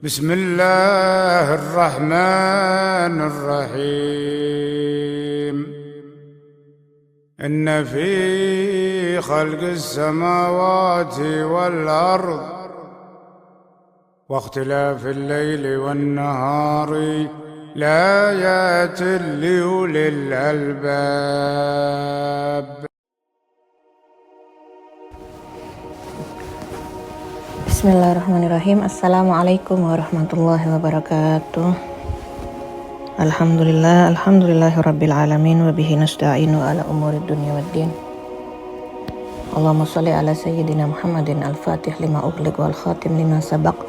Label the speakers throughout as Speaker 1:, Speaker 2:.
Speaker 1: بسم الله الرحمن الرحيم إن في خلق السماوات والأرض واختلاف الليل والنهار لآيات لأولي الألباب.
Speaker 2: Bismillahirrahmanirrahim. Assalamualaikum warahmatullahi wabarakatuh. Alhamdulillahirabbil alamin wa bihi nasta'inu ala umurid dunya waddin. Allahumma shalli ala sayyidina Muhammadin al-fatih lima ughliq wal khatim lima sabaq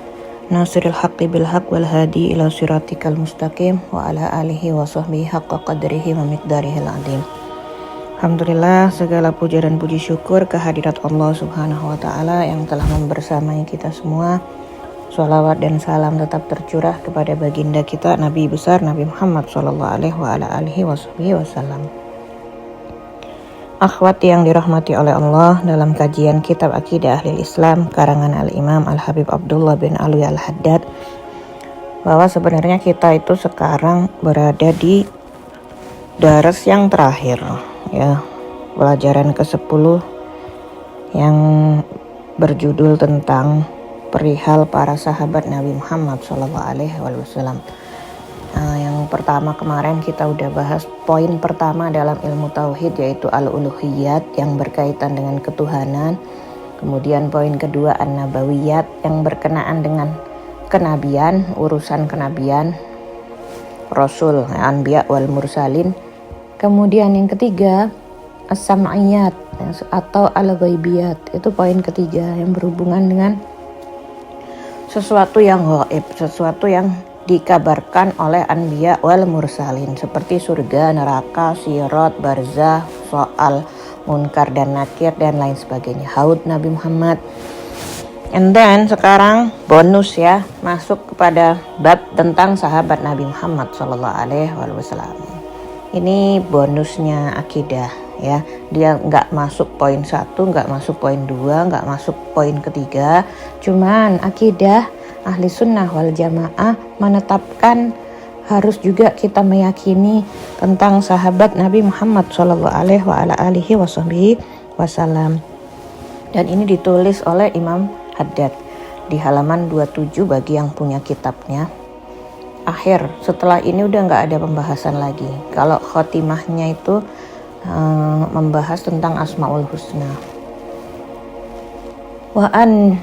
Speaker 2: nasiril haqqi bil haqq wal hadi ila siratikal mustaqim wa ala alihi wa sahbihi haqqa qadrihi wa miqdarihil azim. Alhamdulillah, segala puja dan puji syukur kehadirat Allah Subhanahu wa Ta'ala yang telah membersamai kita semua. Sholawat dan salam tetap tercurah kepada baginda kita Nabi besar Nabi Muhammad SAW. Akhwat yang dirahmati oleh Allah, dalam kajian kitab Aqidah Ahlil Islam karangan Al-Imam Al-Habib Abdullah bin Alwi Al-Haddad, bahwa sebenarnya kita itu sekarang berada di daras yang terakhir, ya, pelajaran ke-10 yang berjudul tentang perihal para sahabat Nabi Muhammad SAW. Yang pertama kemarin kita udah bahas poin pertama dalam ilmu tauhid, yaitu al-uluhiyat yang berkaitan dengan ketuhanan. Kemudian poin kedua an-nabawiyat yang berkenaan dengan kenabian, urusan kenabian, rasul, anbiya wal mursalin. Kemudian yang ketiga as-sam'iyat atau al-ghaibiyat, itu poin ketiga yang berhubungan dengan sesuatu yang gaib, sesuatu yang dikabarkan oleh anbiya wal mursalin, seperti surga, neraka, sirat, barzah, soal, munkar dan nakir dan lain sebagainya, haud Nabi Muhammad. And then sekarang bonus, ya, masuk kepada bab tentang sahabat Nabi Muhammad SAW. Ini bonusnya akidah, ya. Dia nggak masuk poin 1, nggak masuk poin 2, nggak masuk poin ketiga. Cuman akidah ahli sunnah wal jamaah menetapkan harus juga kita meyakini tentang sahabat Nabi Muhammad SAW. Dan ini ditulis oleh Imam Haddad di halaman 27 bagi yang punya kitabnya. Akhir, setelah ini udah nggak ada pembahasan lagi. Kalau khotimahnya itu membahas tentang Asmaul Husna. Wa an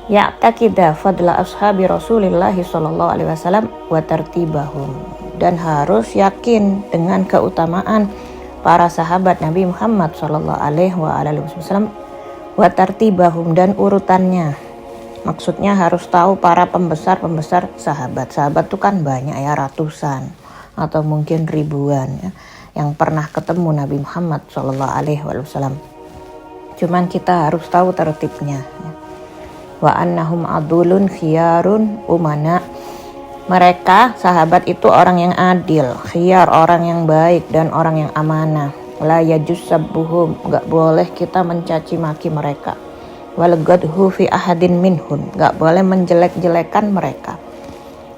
Speaker 2: ya'taqida fadla ashabi Rasulillah sallallahu alaihi wasallam wa tartibahum, dan harus yakin dengan keutamaan para sahabat Nabi Muhammad sallallahu alaihi wasallam wa tartibahum, dan urutannya. Maksudnya harus tahu para pembesar sahabat. Sahabat itu kan banyak, ya, ratusan atau mungkin ribuan, ya, yang pernah ketemu Nabi Muhammad SAW. Cuman kita harus tahu tertibnya, ya. Wa annahum adulun khiyarun umana. Mereka sahabat itu orang yang adil, khiyar orang yang baik dan orang yang amanah. La yajuz sabbuhum, enggak boleh kita mencaci maki mereka. Wal gadhu fi ahadin minhum, enggak boleh menjelek-jelekan mereka.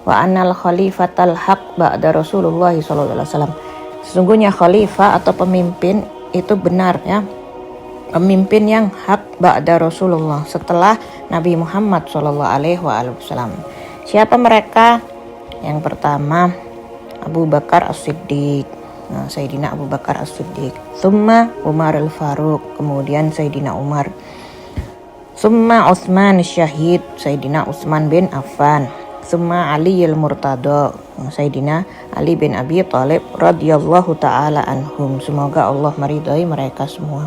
Speaker 2: Wa annal khalifatal haq ba'da Rasulullah sallallahu alaihi wasallam. Sesungguhnya khalifah atau pemimpin itu benar, ya. Pemimpin yang hak ba'da Rasulullah, setelah Nabi Muhammad sallallahu alaihi wasallam. Siapa mereka? Yang pertama Abu Bakar As-Siddiq. Sayyidina Abu Bakar As-Siddiq. Tsumma Umar Al-Faruq, kemudian Sayyidina Umar. Summa Utsman Syahid, Sayyidina Utsman bin Affan. Summa Ali al-Murtada, Sayyidina Ali bin Abi Thalib radhiyallahu ta'ala anhum, semoga Allah meridhai mereka semua.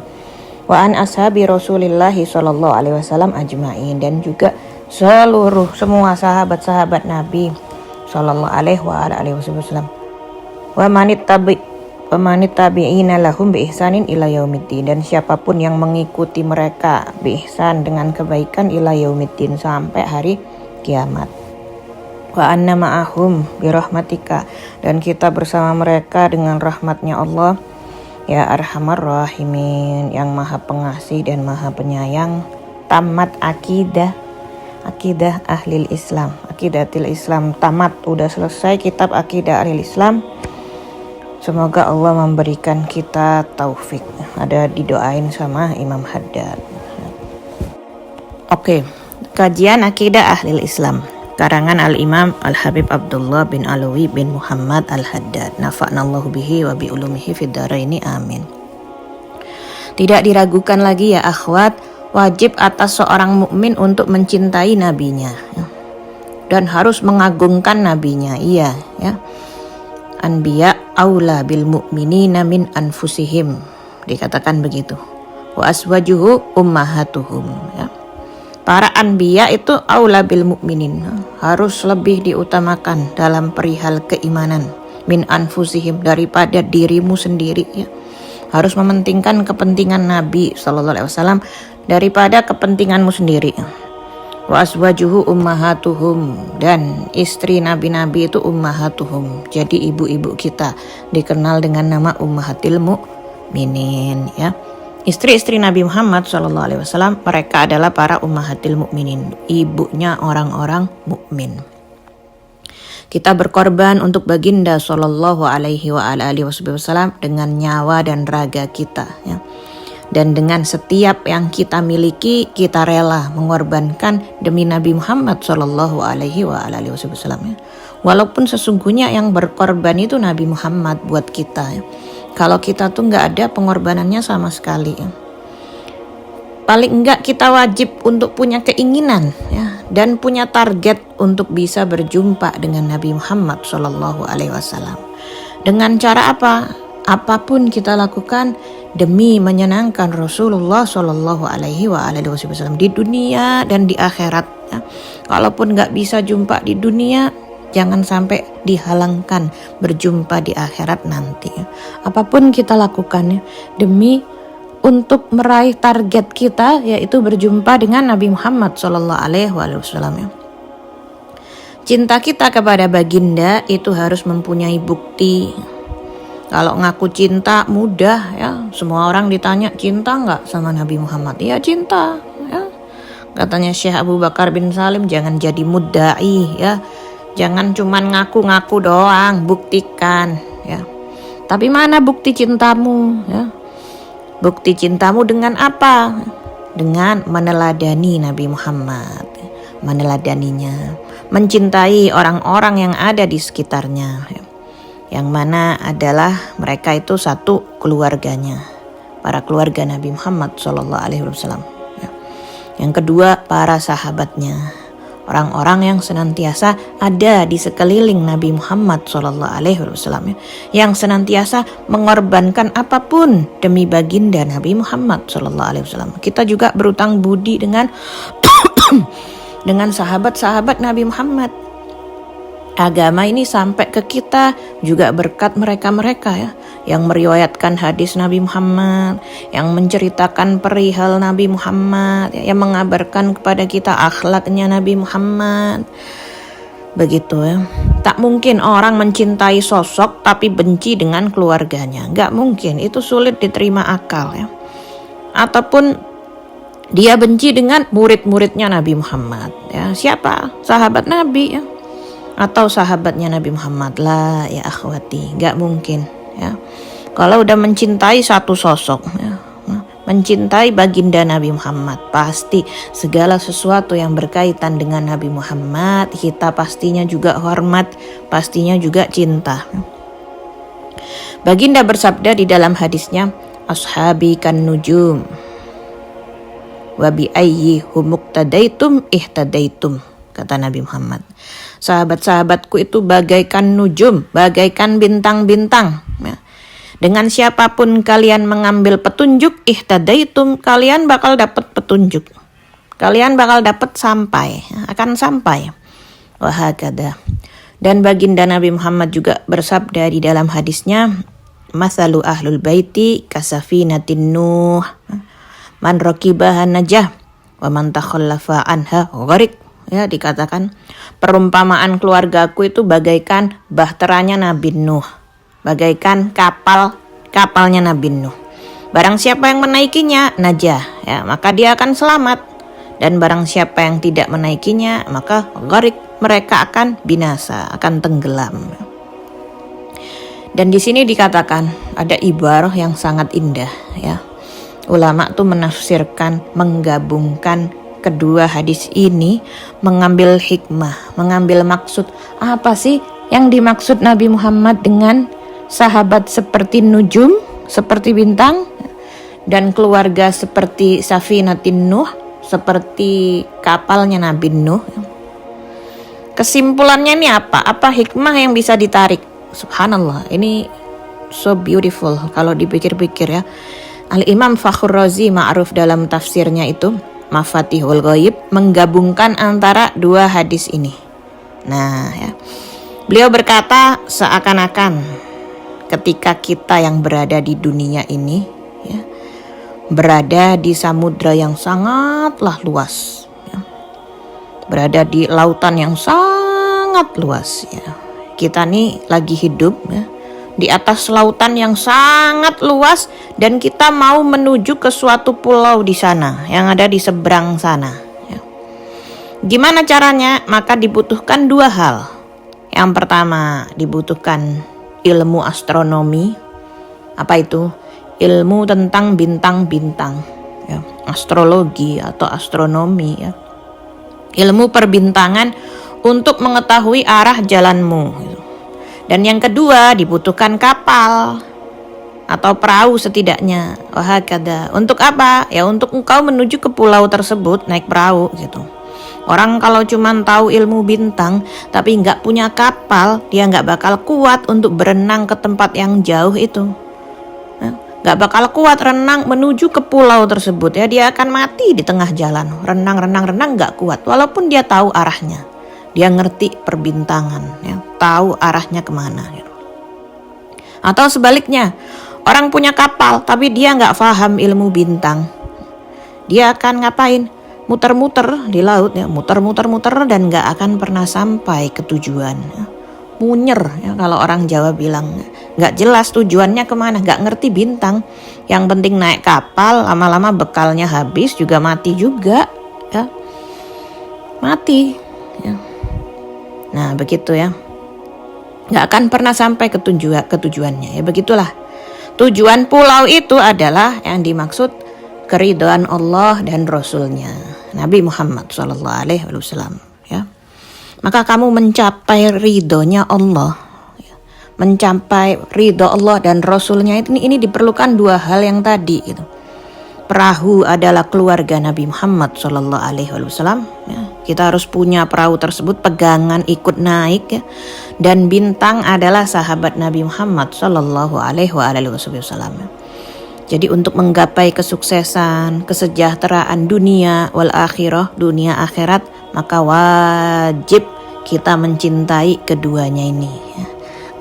Speaker 2: Wa an ashabi Rasulillah sallallahu alaihi wasallam ajma'in, dan juga semua sahabat-sahabat Nabi sallallahu alaihi wasallam. Wa manit tabi'ina lahum bi ihsanin ila yaumiddin, dan siapapun yang mengikuti mereka bi ihsan dengan kebaikan ila yaumiddin, sampai hari kiamat. Wa anna ma'ahum bi rahmatika, dan kita bersama mereka dengan rahmatnya Allah, ya arhamar rahimin, yang maha pengasih dan maha penyayang. Tamat akidah Akidah Ahlil Islam, Aqidatil Islam tamat, udah selesai kitab Aqidah Ahlil Islam. Semoga Allah memberikan kita taufik. Ada didoain sama Imam Haddad. Oke, kajian Aqidah Ahlil Islam, karangan Al-Imam Al-Habib Abdullah bin Alawi bin Muhammad Al-Haddad. Nafa'nallahu bihi wa bi ulumihi fid dharaini amin. Tidak diragukan lagi ya akhwat, wajib atas seorang mukmin untuk mencintai nabinya dan harus mengagungkan nabinya. Iya ya. Anbiya aula bil mu'minina min anfusihim, dikatakan begitu. Wa aswajuhu ummahatuhum ya. Para anbiya itu aula bil mu'minin, harus lebih diutamakan dalam perihal keimanan min anfusihim, daripada dirimu sendiri ya. Harus mementingkan kepentingan Nabi SAW daripada kepentinganmu sendiri. Wa aswajuhu ummahatuhum, dan istri nabi-nabi itu ummahatuhum, jadi ibu-ibu kita, dikenal dengan nama ummahatil mu'minin ya. Istri-istri Nabi Muhammad SAW mereka adalah para ummahatil mu'minin, ibunya orang-orang mukmin. Kita berkorban untuk baginda sallallahu alaihi wa alihi wasallam dengan nyawa dan raga kita ya. Dan dengan setiap yang kita miliki kita rela mengorbankan demi Nabi Muhammad sallallahu alaihi wa alihi wasallam ya. Walaupun sesungguhnya yang berkorban itu Nabi Muhammad buat kita ya. Kalau kita tuh nggak ada pengorbanannya sama sekali ya. Paling enggak kita wajib untuk punya keinginan ya, dan punya target untuk bisa berjumpa dengan Nabi Muhammad SAW. Dengan cara apa? Apapun kita lakukan demi menyenangkan Rasulullah SAW di dunia dan di akhirat ya. Kalaupun nggak bisa jumpa di dunia, jangan sampai dihalangkan berjumpa di akhirat nanti ya. Apapun kita lakukan ya, demi untuk meraih target kita, yaitu berjumpa dengan Nabi Muhammad SAW ya. Cinta kita kepada baginda itu harus mempunyai bukti. Kalau ngaku cinta mudah ya, semua orang ditanya cinta nggak sama Nabi Muhammad, ya cinta ya. Katanya Syekh Abu Bakar bin Salim, jangan jadi mudda'i ya, jangan cuman ngaku-ngaku doang, buktikan ya. Tapi mana bukti cintamu ya? Bukti cintamu dengan apa? Dengan meneladani Nabi Muhammad, meneladaninya, mencintai orang-orang yang ada di sekitarnya, yang mana adalah mereka itu satu keluarganya, para keluarga Nabi Muhammad SAW. Yang kedua, para sahabatnya, orang-orang yang senantiasa ada di sekeliling Nabi Muhammad SAW, yang senantiasa mengorbankan apapun demi baginda Nabi Muhammad SAW. Kita juga berutang budi dengan dengan sahabat-sahabat Nabi Muhammad. Agama ini sampai ke kita juga berkat mereka-mereka ya, yang meriwayatkan hadis Nabi Muhammad, yang menceritakan perihal Nabi Muhammad ya, yang mengabarkan kepada kita akhlaknya Nabi Muhammad. Begitu ya. Tak mungkin orang mencintai sosok tapi benci dengan keluarganya. Gak mungkin, itu sulit diterima akal ya. Ataupun dia benci dengan murid-muridnya Nabi Muhammad ya. Siapa? Sahabat Nabi ya, atau sahabatnya Nabi Muhammad. Lah ya akhwati, gak mungkin ya. Kalau udah mencintai satu sosok ya, mencintai baginda Nabi Muhammad, pasti segala sesuatu yang berkaitan dengan Nabi Muhammad kita pastinya juga hormat, pastinya juga cinta. Baginda bersabda di dalam hadisnya, ashabi kan nujum wa bi ayyi humuqtadaitum ihtadaitum, kata Nabi Muhammad. Sahabat-sahabatku itu bagaikan nujum, bagaikan bintang-bintang ya. Dengan siapapun kalian mengambil petunjuk, ihtadaitum, kalian bakal dapat petunjuk, kalian bakal dapat sampai, akan sampai. Wahakada. Dan baginda Nabi Muhammad juga bersabda di dalam hadisnya, masalu ahlul baiti kasafinatin nuh, man raqibaha najah wa man takhallafa anha gharik. Ya, dikatakan perumpamaan keluargaku itu bagaikan bahteranya Nabi Nuh, bagaikan kapalnya Nabi Nuh. Barang siapa yang menaikinya najah ya, maka dia akan selamat. dan barang siapa yang tidak menaikinya maka gharik, mereka akan binasa, akan tenggelam. Dan di sini dikatakan ada ibarah yang sangat indah ya. Ulama tuh menafsirkan, menggabungkan kedua hadis ini, mengambil hikmah, mengambil maksud. Apa sih yang dimaksud Nabi Muhammad dengan sahabat seperti nujum, seperti bintang, dan keluarga seperti Safinatin Nuh, seperti kapalnya Nabi Nuh? Kesimpulannya ini apa? Apa hikmah yang bisa ditarik? Subhanallah, ini so beautiful kalau dipikir-pikir ya. Al-Imam Fakhr Razi ma'ruf dalam tafsirnya itu Mafatihul Ghaib menggabungkan antara dua hadis ini. Nah ya, beliau berkata seakan-akan ketika kita yang berada di dunia ini ya, berada di samudra yang sangatlah luas ya, berada di lautan yang sangat luas ya. Kita nih lagi hidup ya, di atas lautan yang sangat luas, dan kita mau menuju ke suatu pulau di sana yang ada di seberang sana ya. Gimana caranya? Maka dibutuhkan dua hal. Yang pertama dibutuhkan ilmu astronomi. Apa itu? Ilmu tentang bintang-bintang ya, astrologi atau astronomi ya. Ilmu perbintangan untuk mengetahui arah jalanmu. Dan yang kedua dibutuhkan kapal atau perahu setidaknya. Wahakada. Untuk apa? Ya untuk engkau menuju ke pulau tersebut naik perahu gitu. Orang kalau cuma tahu ilmu bintang tapi nggak punya kapal, dia nggak bakal kuat untuk berenang ke tempat yang jauh itu. Nggak bakal kuat renang menuju ke pulau tersebut ya, dia akan mati di tengah jalan. Renang nggak kuat walaupun dia tahu arahnya. Dia ngerti perbintangan, ya, tahu arahnya kemana. Gitu. Atau sebaliknya, orang punya kapal tapi dia nggak paham ilmu bintang. Dia akan ngapain? Muter-muter di laut, ya, muter-muter dan nggak akan pernah sampai ke tujuan. Ya. Munyer, ya, kalau orang Jawa bilang, nggak jelas tujuannya kemana, nggak ngerti bintang. Yang penting naik kapal, lama-lama bekalnya habis juga mati juga, ya, mati. Ya. Nah begitu ya, nggak akan pernah sampai ke tujuannya ya. Begitulah tujuan pulau itu adalah yang dimaksud keridhaan Allah dan Rasulnya Nabi Muhammad SAW ya. Maka kamu mencapai ridhonya Allah ya. Mencapai ridho Allah dan Rasulnya ini diperlukan dua hal yang tadi gitu. Perahu adalah keluarga Nabi Muhammad SAW ya. Kita harus punya perahu tersebut, pegangan ikut naik ya. Dan bintang adalah sahabat Nabi Muhammad SAW ya. Jadi untuk menggapai kesuksesan, kesejahteraan dunia wal akhirah, dunia akhirat, maka wajib kita mencintai keduanya ini ya.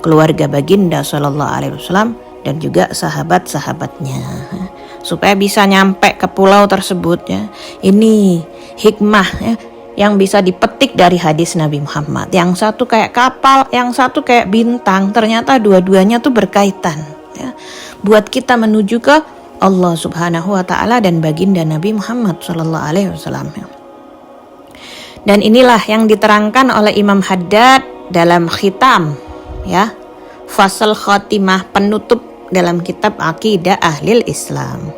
Speaker 2: Keluarga baginda SAW dan juga sahabat-sahabatnya ya. Supaya bisa nyampe ke pulau tersebut ya. Ini hikmah ya, yang bisa dipetik dari hadis Nabi Muhammad. Yang satu kayak kapal, yang satu kayak bintang. Ternyata dua-duanya tuh berkaitan ya, buat kita menuju ke Allah Subhanahu wa taala dan baginda Nabi Muhammad SAW. Dan inilah yang diterangkan oleh Imam Haddad dalam khitam ya, fasal khatimah, penutup dalam kitab Aqidah Ahlil Islam.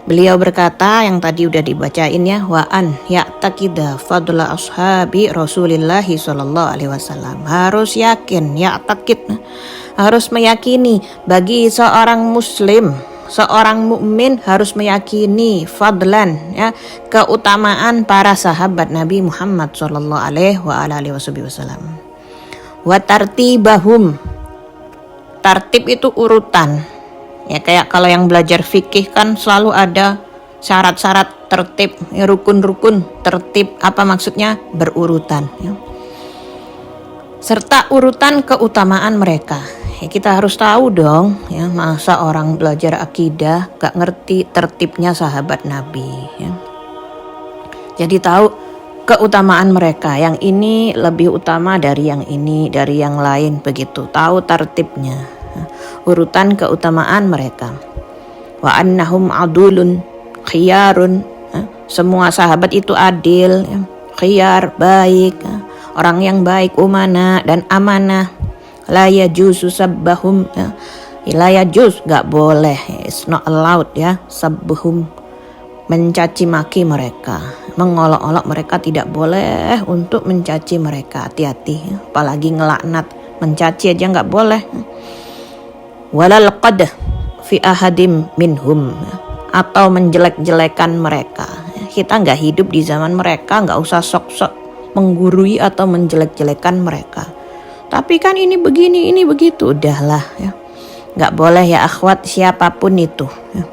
Speaker 2: Beliau berkata yang tadi udah dibacain ya, wa an ya'taqida fadla ashabi Rasulillah SAW. Harus yakin, ya'taqid, harus meyakini bagi seorang muslim, seorang mukmin harus meyakini fadlan ya, keutamaan para sahabat Nabi Muhammad SAW. Wa tartibahum, tartib itu urutan. Ya kayak kalau yang belajar fikih kan selalu ada syarat-syarat tertib, ya, rukun-rukun tertib. Apa maksudnya? Berurutan ya. Serta urutan keutamaan mereka. Ya, kita harus tahu dong ya, masa orang belajar akidah gak ngerti tertibnya sahabat Nabi ya. Jadi tahu keutamaan mereka, yang ini lebih utama dari yang ini, dari yang lain, begitu. Tahu tertibnya. Urutan keutamaan mereka. Wa annahum adulun khiyarun, semua sahabat itu adil, ya. Khiyar, baik, ya. Orang yang baik, umana dan amanah. La yajuzu sabbahum, ya. La yajuz, gak boleh, it's not allowed ya, sabbuhum, mencaci maki mereka, mengolok-olok mereka, tidak boleh untuk mencaci mereka, hati-hati, ya. Apalagi ngelaknat, mencaci aja gak boleh. Walal qad fi ahadim minhum, ya. Atau menjelek-jelekan mereka. Kita nggak hidup di zaman mereka, nggak usah sok-sok menggurui atau menjelek-jelekan mereka. Tapi kan ini begini, ini begitu, udahlah ya. Nggak boleh ya akhwat, siapapun itu. Ya.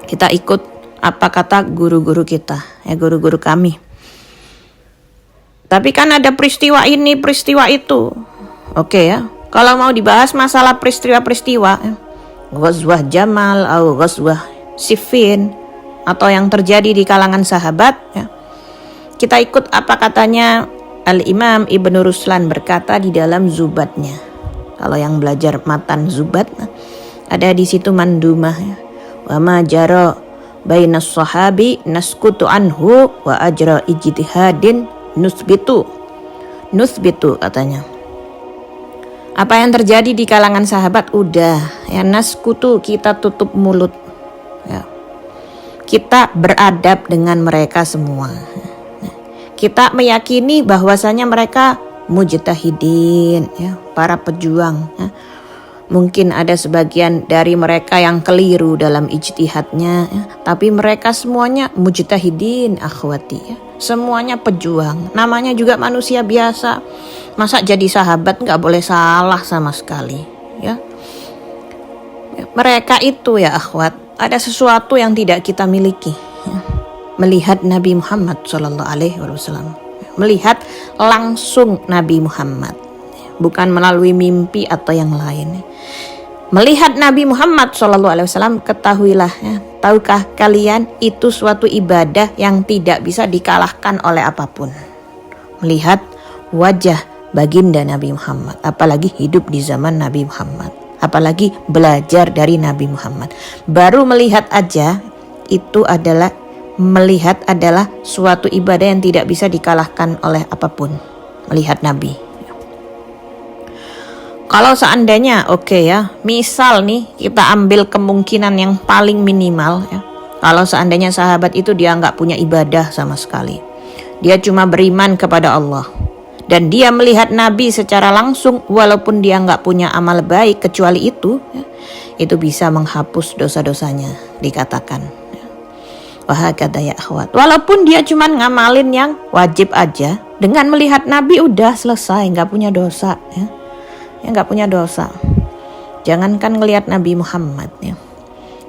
Speaker 2: Kita ikut apa kata guru-guru kita, ya guru-guru kami. Tapi kan ada peristiwa ini, peristiwa itu. Oke ya, kalau mau dibahas masalah peristiwa-peristiwa, ya. Ghazwah Jamal atau Ghazwah Siffin atau yang terjadi di kalangan sahabat, ya. Kita ikut apa katanya Al-Imam Ibnu Ruslan berkata di dalam Zubatnya. Kalau yang belajar matan Zubat, ada di situ mandumah, ya. Wa ma jara bainas sahabi naskutu anhu wa ajra ijtihadin nusbitu katanya. Apa yang terjadi di kalangan sahabat udah ya, naskutu, kita tutup mulut. Ya. Kita beradab dengan mereka semua. Kita meyakini bahwasanya mereka mujtahidin, ya, para pejuang. Ya. Mungkin ada sebagian dari mereka yang keliru dalam ijtihadnya, ya. Tapi mereka semuanya mujtahidin, akhwati. Ya. Semuanya pejuang. Namanya juga manusia biasa. Masa jadi sahabat nggak boleh salah sama sekali, ya. Mereka itu ya akhwat, ada sesuatu yang tidak kita miliki, ya. Melihat Nabi Muhammad SAW, melihat langsung Nabi Muhammad, bukan melalui mimpi atau yang lain. Melihat Nabi Muhammad SAW, ketahuilah, ya, tahukah kalian itu suatu ibadah yang tidak bisa dikalahkan oleh apapun. Melihat wajah baginda Nabi Muhammad, apalagi hidup di zaman Nabi Muhammad, apalagi belajar dari Nabi Muhammad. Baru melihat aja itu adalah suatu ibadah yang tidak bisa dikalahkan oleh apapun. Melihat Nabi. Kalau seandainya ya, misal nih kita ambil kemungkinan yang paling minimal, ya. Kalau seandainya sahabat itu dia nggak punya ibadah sama sekali, dia cuma beriman kepada Allah, dan dia melihat Nabi secara langsung, walaupun dia nggak punya amal baik kecuali itu, ya, itu bisa menghapus dosa-dosanya, dikatakan. Wahakadha ya akhwat. Walaupun dia cuma ngamalin yang wajib aja, dengan melihat Nabi udah selesai, nggak punya dosa, ya. Nggak punya dosa. Jangankan ngelihat Nabi Muhammad, ya.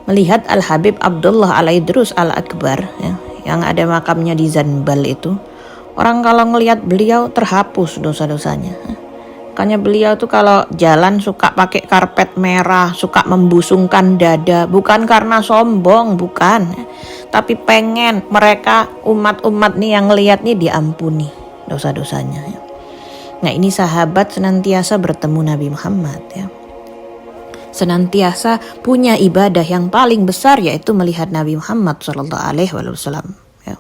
Speaker 2: Melihat Al-Habib Abdullah Al-Idrus Al-Akbar, ya, yang ada makamnya di Zanbal itu. Orang kalau ngelihat beliau terhapus dosa-dosanya. Makanya beliau tuh kalau jalan suka pakai karpet merah, suka membusungkan dada, bukan karena sombong, bukan. Tapi pengen mereka umat-umat nih yang ngelihat nih diampuni dosa-dosanya, ya. Nah, ini sahabat senantiasa bertemu Nabi Muhammad, ya. Senantiasa punya ibadah yang paling besar, yaitu melihat Nabi Muhammad SAW, ya.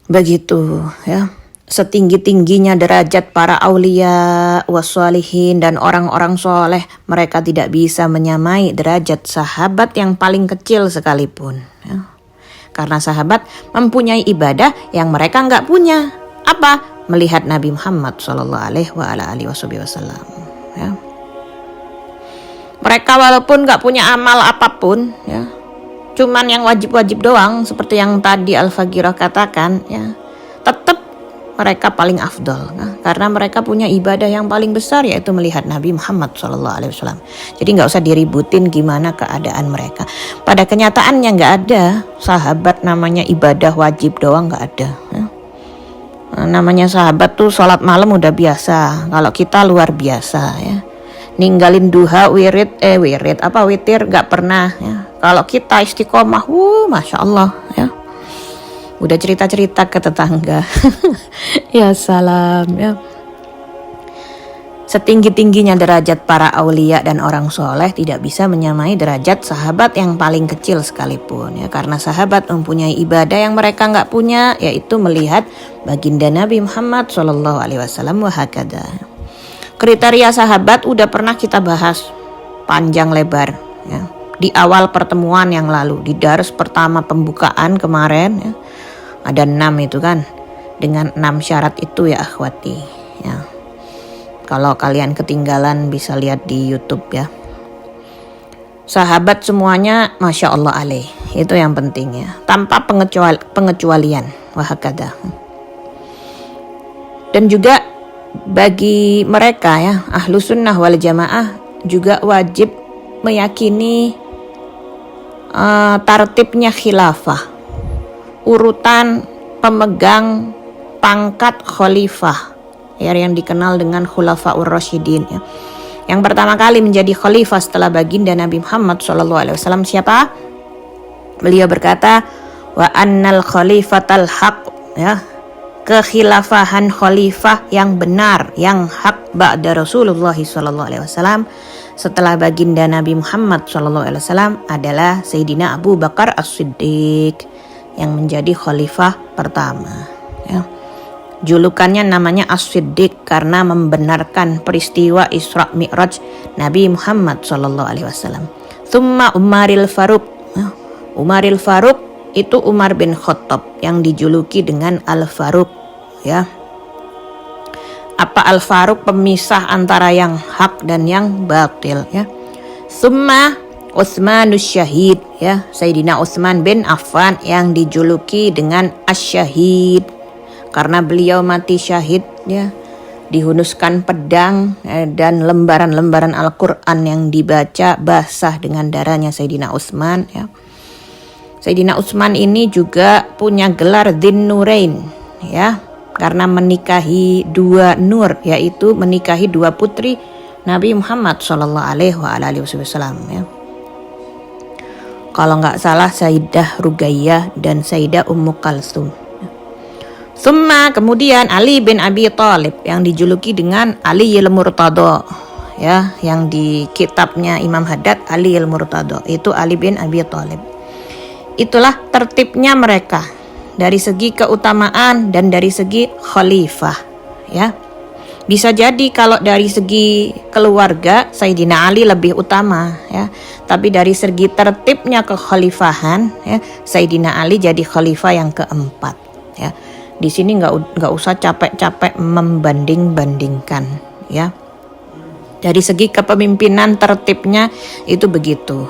Speaker 2: Begitu, ya. Setinggi-tingginya derajat para aulia wassalihin dan orang-orang soleh, mereka tidak bisa menyamai derajat sahabat yang paling kecil sekalipun, ya. Karena sahabat mempunyai ibadah yang mereka nggak punya. Apa? Melihat Nabi Muhammad SAW, ya. Mereka walaupun nggak punya amal apapun, ya, cuman yang wajib-wajib doang, seperti yang tadi Al-Fagirah katakan, ya, tetap mereka paling afdol, ya, karena mereka punya ibadah yang paling besar, yaitu melihat Nabi Muhammad SAW. Jadi nggak usah diributin gimana keadaan mereka. Pada kenyataannya nggak ada sahabat namanya ibadah wajib doang, nggak ada, ya. Namanya sahabat tuh sholat malam udah biasa. Kalau kita luar biasa, ya. Ninggalin duha, witir gak pernah, ya. Kalau kita istiqomah, masya Allah, ya. Udah cerita-cerita ke tetangga. Ya salam, ya. Setinggi-tingginya derajat para aulia dan orang soleh tidak bisa menyamai derajat sahabat yang paling kecil sekalipun ya, karena sahabat mempunyai ibadah yang mereka nggak punya, yaitu melihat baginda Nabi Muhammad SAW wa hakada. Kriteria sahabat udah pernah kita bahas panjang lebar ya, di awal pertemuan yang lalu di dars pertama pembukaan kemarin ya. Ada 6 itu kan, dengan 6 syarat itu ya akhwati ya. Kalau kalian ketinggalan bisa lihat di YouTube ya. Sahabat semuanya Masya Allah alaih, itu yang penting ya, tanpa pengecualian wahakada. Dan juga bagi mereka ya Ahlus Sunnah wal Jamaah juga wajib meyakini tartibnya khilafah, urutan pemegang pangkat khalifah ya, yang dikenal dengan Khulafaur Rasyidin ya. Yang pertama kali menjadi khalifah setelah baginda Nabi Muhammad SAW siapa? Beliau berkata, wa annal khalifatal haq ya, kekhilafahan khalifah yang benar, yang hak ba'da Rasulullah SAW setelah baginda Nabi Muhammad SAW adalah Sayyidina Abu Bakar As-Siddiq yang menjadi khalifah pertama ya. Julukannya namanya As-Siddiq karena membenarkan peristiwa Isra Mi'raj Nabi Muhammad SAW. Thumma Umaril Faruq ya. Umaril Faruq itu Umar bin Khattab yang dijuluki dengan Al-Faruq ya. Apa Al-Faruq? Pemisah antara yang hak dan yang batil ya. Thumma Utsmanus Syahid ya, Sayyidina Utsman bin Affan yang dijuluki dengan Asy-Syahid karena beliau mati syahid ya, dihunuskan pedang dan lembaran-lembaran Al-Qur'an yang dibaca basah dengan darahnya Sayyidina Utsman ya. Sayyidina Utsman ini juga punya gelar Dzin Nurain ya, karena menikahi 2 nur, yaitu menikahi 2 putri Nabi Muhammad SAW ya. Kalau nggak salah Sayyidah Ruqayyah dan Sayyidah Ummu Kalsum. Summa kemudian Ali bin Abi Thalib yang dijuluki dengan Ali al-Murtada ya, yang di kitabnya Imam Haddad Ali al-Murtada itu Ali bin Abi Thalib. Itulah tertibnya mereka dari segi keutamaan dan dari segi khalifah ya. Bisa jadi kalau dari segi keluarga Sayyidina Ali lebih utama ya, tapi dari segi tertibnya kekhalifahan ya, Sayyidina Ali jadi khalifah yang keempat ya. Di sini nggak usah capek-capek membanding-bandingkan ya. Dari segi kepemimpinan tertibnya itu begitu.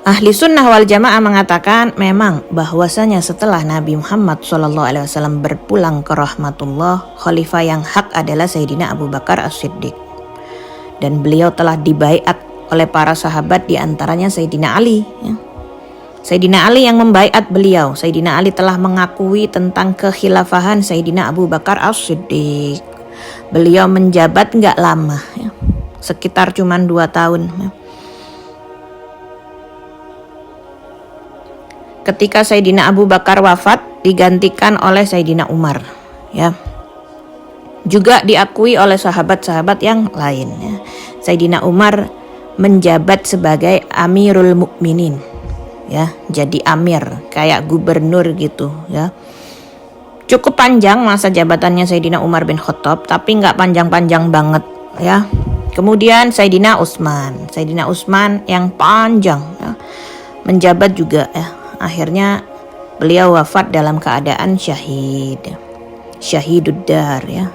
Speaker 2: Ahli Sunnah wal Jamaah mengatakan memang bahwasanya setelah Nabi Muhammad SAW berpulang ke rahmatullah, khalifah yang hak adalah Sayyidina Abu Bakar As-Siddiq, dan beliau telah dibaiat oleh para sahabat, di antaranya Sayyidina Ali ya. Sayyidina Ali yang membaiat beliau. Sayyidina Ali telah mengakui tentang kekhilafahan Sayyidina Abu Bakar As-Siddiq. Beliau menjabat nggak lama ya, sekitar cuman 2 tahun ya. Ketika Sayyidina Abu Bakar wafat, digantikan oleh Sayyidina Umar ya. Juga diakui oleh sahabat-sahabat yang lain ya. Sayyidina Umar menjabat sebagai Amirul Mukminin ya, jadi amir kayak gubernur gitu ya. Cukup panjang masa jabatannya Sayyidina Umar bin Khattab, tapi nggak panjang-panjang banget ya. Kemudian Sayyidina Utsman yang panjang ya, menjabat juga ya. Akhirnya beliau wafat dalam keadaan syahiduddar ya,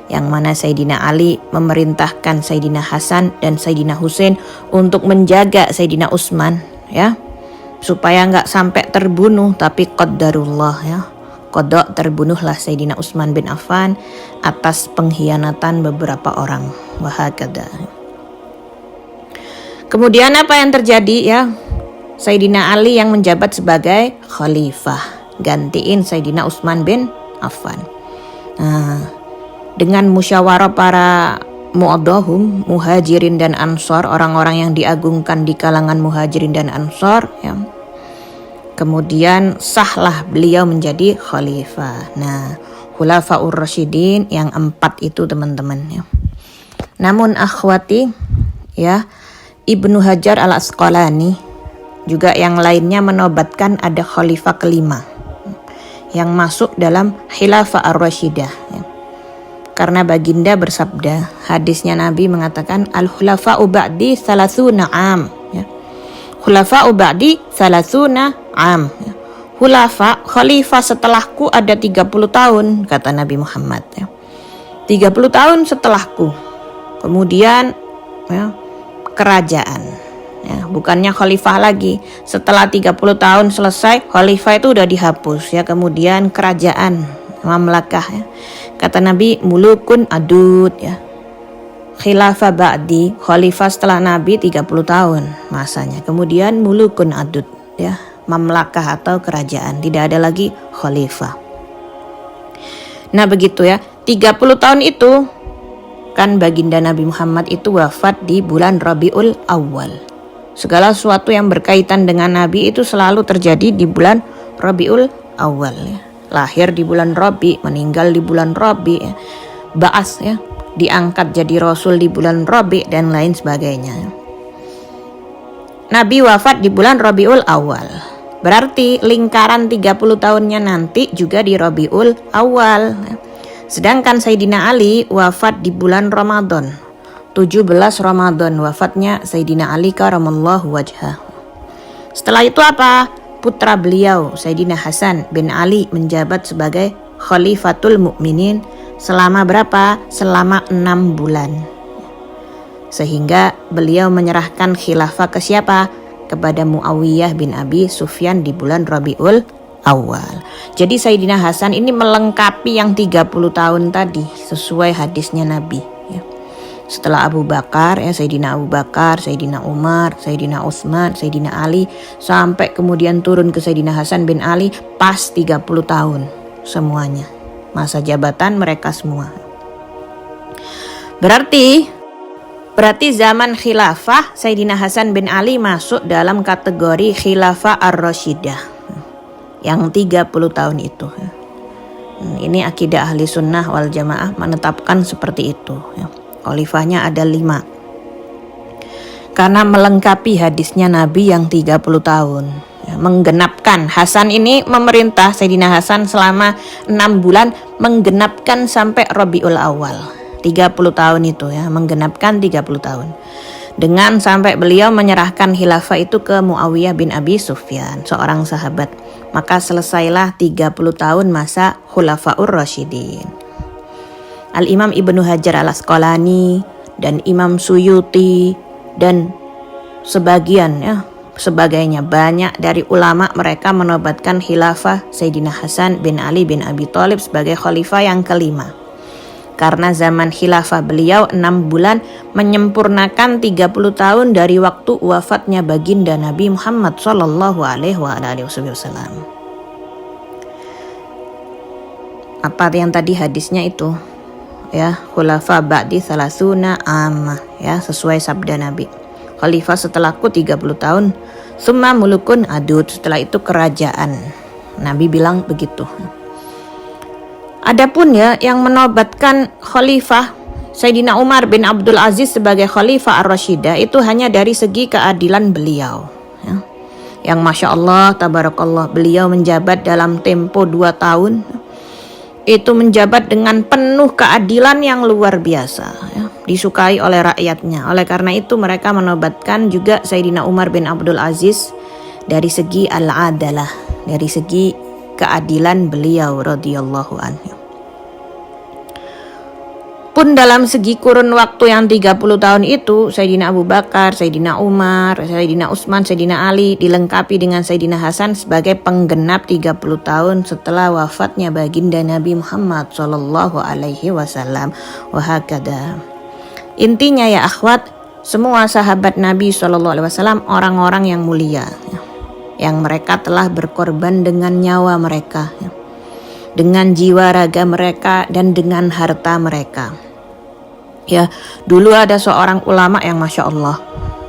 Speaker 2: yang mana Sayyidina Ali memerintahkan Sayyidina Hasan dan Sayyidina Husain untuk menjaga Sayyidina Utsman ya, supaya nggak sampai terbunuh, tapi qadarullah ya, qada terbunuhlah Sayyidina Utsman bin Affan atas pengkhianatan beberapa orang wahakada. Kemudian apa yang terjadi ya? Sayyidina Ali yang menjabat sebagai khalifah, gantiin Sayyidina Utsman bin Affan. Nah, dengan musyawarah para muhajirin dan ansor, orang-orang yang diagungkan di kalangan muhajirin dan ansor ya, kemudian sahlah beliau menjadi khalifah. Nah, Khulafaur Rasyidin yang 4 itu teman-teman ya. Namun akhwati ya, Ibnu Hajar al-Asqalani juga yang lainnya menobatkan ada khalifah kelima yang masuk dalam khilafah ar-rasyidah ya. Karena baginda bersabda, hadisnya Nabi mengatakan al-khulafa'u ba'di salasuna am ya. Khulafa'u ba'di salasuna am ya. Khalifah setelahku ada 30 tahun kata Nabi Muhammad ya. 30 tahun setelahku. Kemudian ya, kerajaan ya, bukannya khalifah lagi. Setelah 30 tahun selesai, khalifah itu udah dihapus ya. Kemudian kerajaan, mamlakah ya. Kata Nabi, mulukun adud ya. Khilafah ba'di, khalifah setelah Nabi 30 tahun masanya. Kemudian mulukun adud ya, mamlakah atau kerajaan, tidak ada lagi khalifah. Nah begitu ya, 30 tahun itu kan baginda Nabi Muhammad itu wafat di bulan Rabiul Awal. Segala sesuatu yang berkaitan dengan Nabi itu selalu terjadi di bulan Rabiul Awal ya. Lahir di bulan Rabi, meninggal di bulan Rabi ya. Ba'as ya, diangkat jadi Rasul di bulan Rabi dan lain sebagainya. Nabi wafat di bulan Rabiul Awal. Berarti lingkaran 30 tahunnya nanti juga di Rabiul Awal. Sedangkan Sayyidina Ali wafat di bulan Ramadan. 17 Ramadan wafatnya Sayyidina Ali karamallahu wajhah. Setelah itu apa? Putra beliau Sayyidina Hasan bin Ali menjabat sebagai Khalifatul Mukminin selama berapa? Selama 6 bulan. Sehingga beliau menyerahkan khilafah ke siapa? Kepada Muawiyah bin Abi Sufyan di bulan Rabiul Awal. Jadi Sayyidina Hasan ini melengkapi yang 30 tahun tadi sesuai hadisnya Nabi ya. Setelah Abu Bakar ya, Sayyidina Abu Bakar, Sayyidina Umar, Sayyidina Utsman, Sayyidina Ali, sampai kemudian turun ke Sayyidina Hasan bin Ali pas 30 tahun semuanya. Masa jabatan mereka semua. Berarti zaman khilafah Sayyidina Hasan bin Ali masuk dalam kategori khilafah ar-rasyidah yang 30 tahun itu. Ini akidah ahli sunnah wal jamaah menetapkan seperti itu ya. Khalifahnya ada 5 karena melengkapi hadisnya Nabi yang 30 tahun ya, menggenapkan. Hasan ini memerintah Sayyidina Hasan selama 6 bulan, menggenapkan sampai Rabiul Awal 30 tahun itu ya, menggenapkan 30 tahun dengan sampai beliau menyerahkan khilafah itu ke Muawiyah bin Abi Sufyan, seorang sahabat. Maka selesailah 30 tahun masa Khulafaur Rasyidin. Al-Imam Ibnu Hajar al-Asqalani dan Imam Suyuti dan sebagainya banyak dari ulama mereka menobatkan khilafah Sayyidina Hasan bin Ali bin Abi Thalib sebagai khalifah yang kelima. Karena zaman khilafah beliau 6 bulan menyempurnakan 30 tahun dari waktu wafatnya baginda Nabi Muhammad sallallahu alaihi wasallam. Apa yang tadi hadisnya itu? Ya, khulafa ba'di salasuna ammah ya, sesuai sabda Nabi. Khalifah setelahku 30 tahun, summa mulukun adud, setelah itu kerajaan. Nabi bilang begitu. Adapun ya yang menobatkan khalifah Sayyidina Umar bin Abdul Aziz sebagai khalifah ar-rasyidah itu hanya dari segi keadilan beliau ya. Yang Masya Allah tabarakallah, beliau menjabat dalam tempo 2 tahun. Itu menjabat dengan penuh keadilan yang luar biasa ya, disukai oleh rakyatnya. Oleh karena itu mereka menobatkan juga Sayyidina Umar bin Abdul Aziz dari segi al-adalah, dari segi keadilan beliau radhiyallahu anhu. Pun dalam segi kurun waktu yang 30 tahun itu, Sayyidina Abu Bakar, Sayyidina Umar, Sayyidina Utsman, Sayyidina Ali dilengkapi dengan Sayyidina Hasan sebagai penggenap 30 tahun setelah wafatnya baginda Nabi Muhammad sallallahu alaihi wasallam. Wahakada. Intinya ya akhwat, semua sahabat Nabi sallallahu alaihi wasallam orang-orang yang mulia ya, yang mereka telah berkorban dengan nyawa mereka ya, dengan jiwa raga mereka dan dengan harta mereka. Ya, dulu ada seorang ulama yang Masya Allah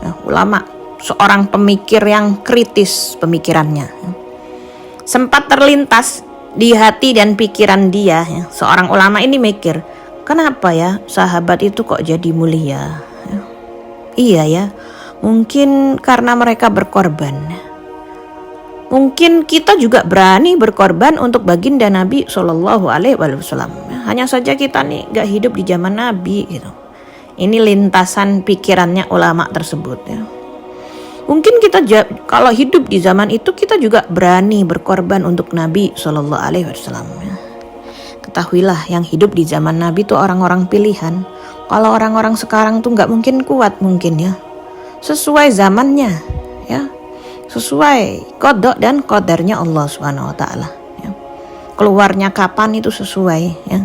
Speaker 2: ya, ulama, seorang pemikir yang kritis pemikirannya ya. Sempat terlintas di hati dan pikiran dia, ya, seorang ulama ini mikir, kenapa ya sahabat itu kok jadi mulia? Ya. Iya ya, mungkin karena mereka berkorban. Mungkin kita juga berani berkorban untuk baginda Nabi Shallallahu Alaihi Wasallam. Hanya saja kita nih gak hidup di zaman Nabi gitu. Ini lintasan pikirannya ulama tersebut ya. Mungkin kita kalau hidup di zaman itu kita juga berani berkorban untuk Nabi Shallallahu Alaihi Wasallam. Ketahuilah yang hidup di zaman Nabi itu orang-orang pilihan. Kalau orang-orang sekarang tuh nggak mungkin kuat mungkin ya. Sesuai zamannya ya. Sesuai qada dan qadarnya Allah Subhanahu wa taala ya. Keluarnya kapan itu sesuai ya.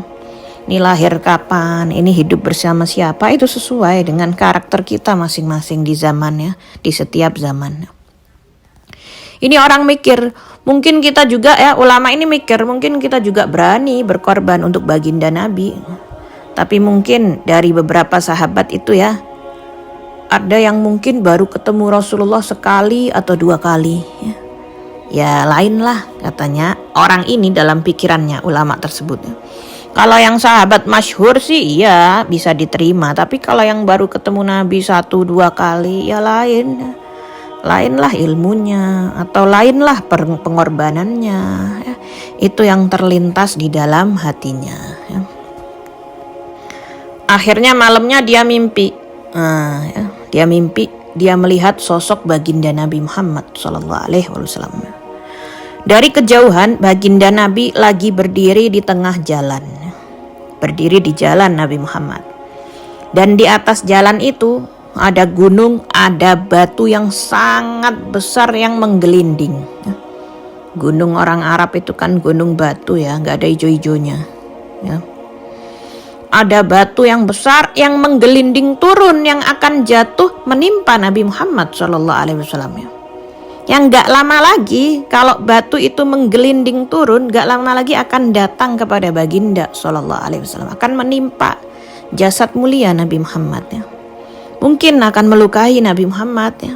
Speaker 2: Ini lahir kapan, ini hidup bersama siapa, itu sesuai dengan karakter kita masing-masing di zamannya, di setiap zaman. Ini orang mikir, mungkin kita juga ya, ulama ini mikir, mungkin kita juga berani berkorban untuk baginda Nabi. Tapi mungkin dari beberapa sahabat itu ya, ada yang mungkin baru ketemu Rasulullah sekali atau 2 kali ya. Ya lain lah katanya orang ini dalam pikirannya ulama tersebut. Kalau yang sahabat masyhur sih iya bisa diterima, tapi kalau yang baru ketemu Nabi 1-2 kali ya lain. Lainlah ilmunya atau lainlah pengorbanannya ya. Itu yang terlintas di dalam hatinya ya. Akhirnya malamnya dia mimpi. Ya, dia mimpi dia melihat sosok baginda Nabi Muhammad sallallahu alaihi wasallam. Dari kejauhan baginda Nabi lagi berdiri di tengah jalan. Berdiri di jalan Nabi Muhammad. Dan di atas jalan itu ada gunung, ada batu yang sangat besar yang menggelinding. Gunung orang Arab itu kan gunung batu ya, nggak ada hijau-hijaunya. Ya. Ada batu yang besar yang menggelinding turun yang akan jatuh menimpa Nabi Muhammad SAW. Yang gak lama lagi kalau batu itu menggelinding turun, gak lama lagi akan datang kepada baginda SAW, akan menimpa jasad mulia Nabi Muhammad ya. Mungkin akan melukai Nabi Muhammad ya.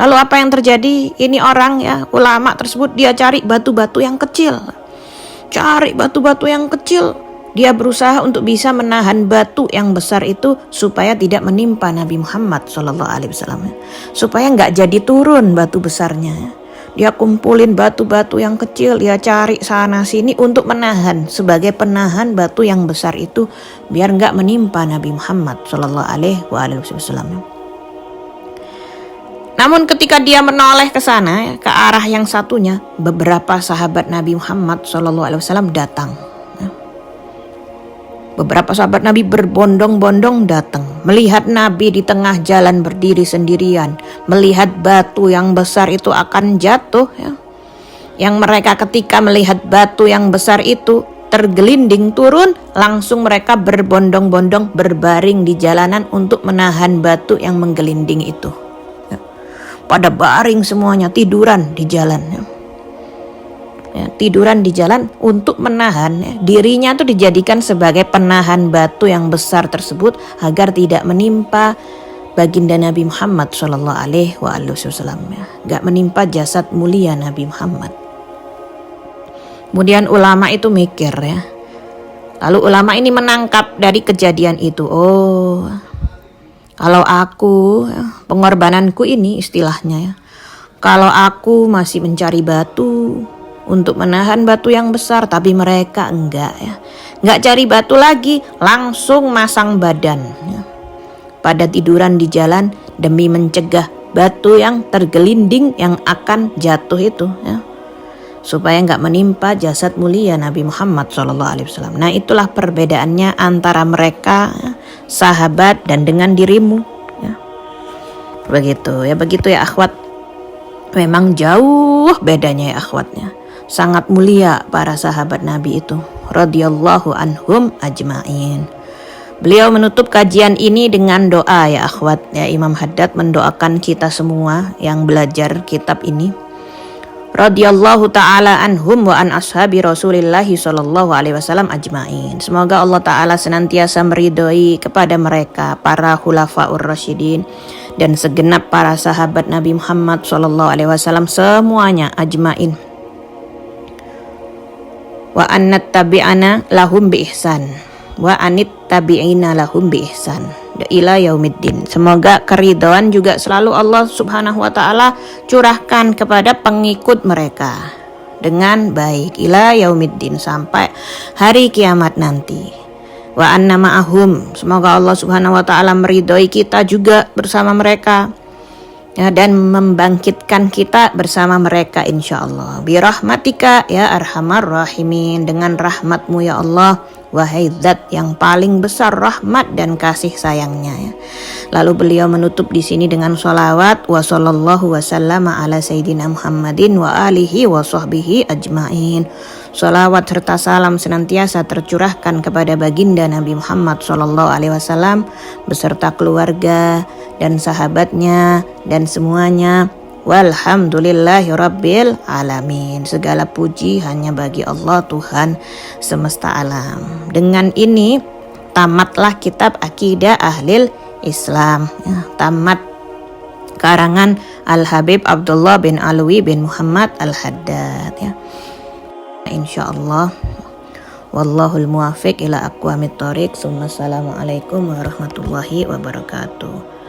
Speaker 2: Lalu apa yang terjadi? Ini orang ya, ulama tersebut dia cari batu-batu yang kecil. Cari batu-batu yang kecil. Dia berusaha untuk bisa menahan batu yang besar itu supaya tidak menimpa Nabi Muhammad SAW. Supaya nggak jadi turun batu besarnya. Dia kumpulin batu-batu yang kecil, dia cari sana sini untuk menahan sebagai penahan batu yang besar itu biar nggak menimpa Nabi Muhammad SAW. Namun ketika dia menoleh ke sana, ke arah yang satunya, beberapa sahabat Nabi Muhammad SAW datang. Beberapa sahabat Nabi berbondong-bondong datang, melihat Nabi di tengah jalan berdiri sendirian, melihat batu yang besar itu akan jatuh ya. Yang mereka ketika melihat batu yang besar itu tergelinding turun, langsung mereka berbondong-bondong berbaring di jalanan untuk menahan batu yang menggelinding itu ya. Pada baring semuanya, tiduran di jalan ya. Ya, tiduran di jalan untuk menahan ya. Dirinya tuh dijadikan sebagai penahan batu yang besar tersebut agar tidak menimpa baginda Nabi Muhammad sallallahu alaihi wasallam ya. Gak menimpa jasad mulia Nabi Muhammad. Kemudian ulama itu mikir ya. Lalu ulama ini menangkap dari kejadian itu, oh kalau aku ya, pengorbananku ini istilahnya ya, kalau aku masih mencari batu untuk menahan batu yang besar, tapi mereka enggak ya. Enggak cari batu lagi, langsung masang badan ya. Pada tiduran di jalan demi mencegah batu yang tergelinding yang akan jatuh itu ya. Supaya enggak menimpa jasad mulia Nabi Muhammad SAW. Nah itulah perbedaannya antara mereka ya, sahabat dan dengan dirimu ya. Begitu ya akhwat. Memang jauh bedanya ya akhwatnya. Sangat mulia para sahabat Nabi itu radhiyallahu anhum ajmain. Beliau menutup kajian ini dengan doa ya akhwat ya. Imam Haddad mendoakan kita semua yang belajar kitab ini, radhiyallahu taala anhum wa an ashabi Rasulillah sallallahu alaihi wasallam ajmain. Semoga Allah taala senantiasa meridhoi kepada mereka para khulafaur rasyidin dan segenap para sahabat Nabi Muhammad sallallahu alaihi wasallam semuanya ajmain. wa annattabi'ana lahum bi ihsan wa anittabi'ina lahum bi ihsan ila yaumiddin. Semoga keridhaan juga selalu Allah Subhanahu wa taala curahkan kepada pengikut mereka dengan baik ila yaumiddin, sampai hari kiamat nanti. Wa anna ma'ahum, semoga Allah Subhanahu wa taala meridhoi kita juga bersama mereka, ya, dan membangkitkan kita bersama mereka insyaallah. Bi rahmatika ya arhamar rahimin, dengan rahmatmu ya Allah, wahai zat yang paling besar rahmat dan kasih sayangnya, ya. Lalu beliau menutup di sini dengan sholawat, wa sallallahu wasallama ala sayyidina Muhammadin wa alihi wa sahbihi ajmain. Sholawat serta salam senantiasa tercurahkan kepada baginda Nabi Muhammad sallallahu alaihi wasallam beserta keluarga dan sahabatnya dan semuanya. Walhamdulillahi rabbil alamin. Segala puji hanya bagi Allah, Tuhan semesta alam. Dengan ini tamatlah kitab Aqidah Ahlil Islam, ya, tamat karangan Al-Habib Abdullah bin Alwi bin Muhammad Al-Haddad, ya. Insyaallah wallahul muwaffiq ila aqwamit thoriq. Assalamualaikum warahmatullahi wabarakatuh.